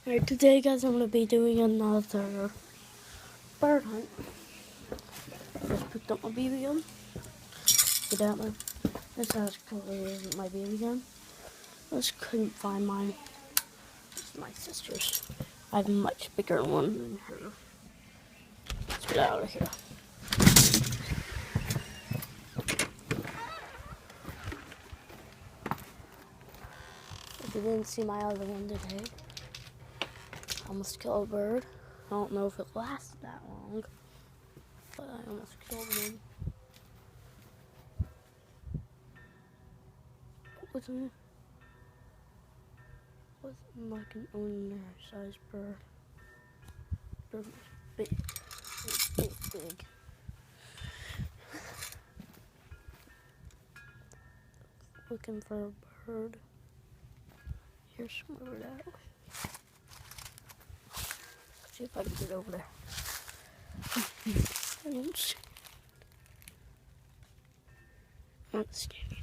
Alright, today guys I'm going to be doing another bird hunt. Just picked up my BB gun. Get out my, this actually isn't my BB gun. I just couldn't find mine. It's my sister's. I have a much bigger one than her. Let's get out of here. If you didn't see my other one today, I almost killed a bird. I don't know if it lasted that long, but I almost killed one. Wasn't like an undersized bird. Bird was big, big. Looking for a bird. Here's some over that way. Let's see if I can get over there. I don't see it. I don't see it.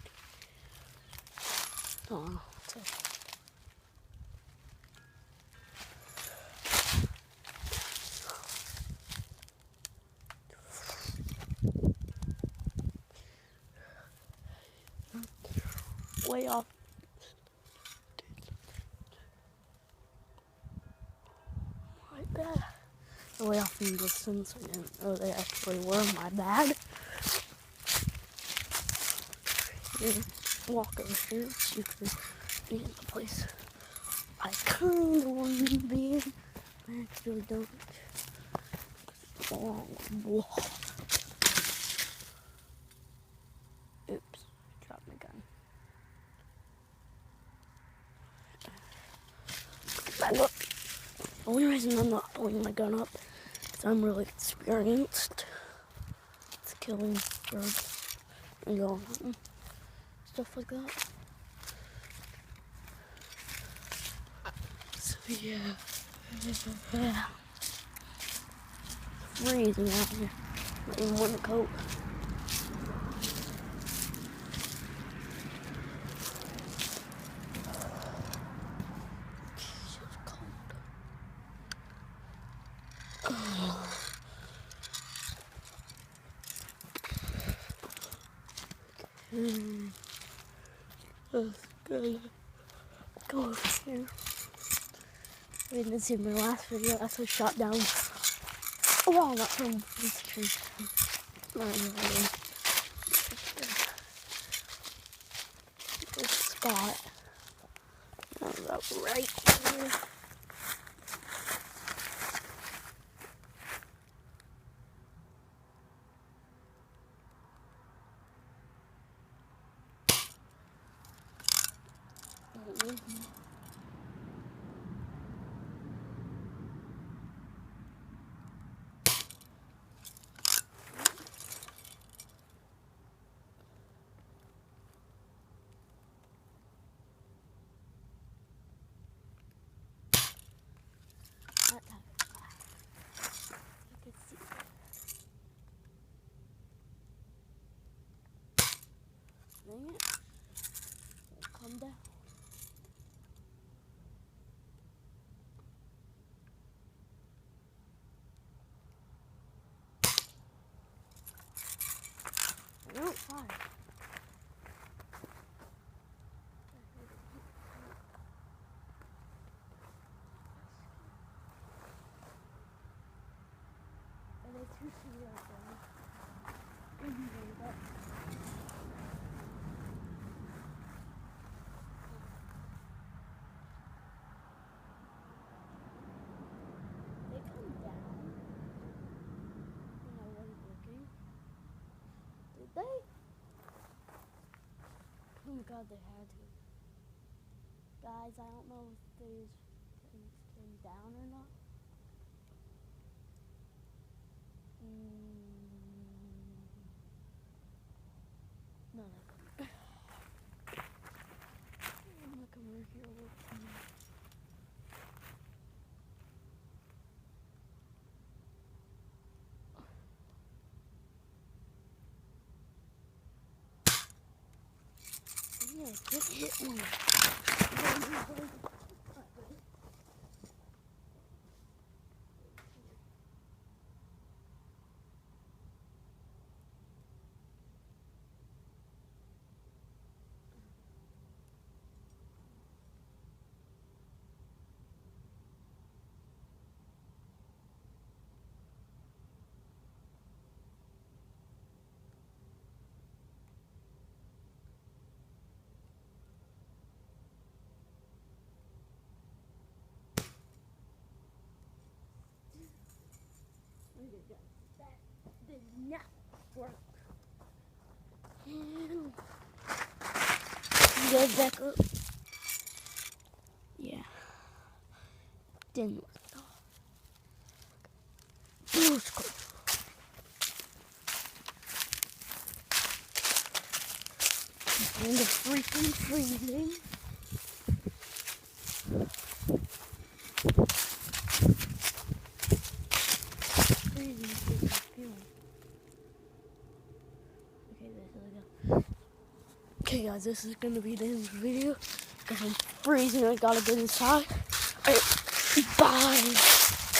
Oh, it's way off. My bad. Way off in the distance. I didn't know they actually were. My bad. Here, walk over here. See if we be in the place I kind of want to be in. I actually don't. It's a long wall. Oops, dropped my gun. Back up. The only reason I'm not pulling my gun up is I'm really experienced with killing birds and going hunting, stuff like that. So yeah, freezing out here. Not even wearing a coat. Let's go over here. We didn't see my last video. I also shot down a walnut from this tree. Not really. Good spot. About right here. Dang it. Calm down. No, fine. Are they too serious? They? Oh my god, they had to. Guys, I don't know if these things came down or not. No, they couldn't. I'm gonna come over here with me. Yeah, just hit one. That did not work. And go back up. Yeah. Didn't work at all. Blue screen. And the freaking freezing. Okay guys, this is gonna be the end of the video because I'm freezing. I gotta get inside. Alright, bye.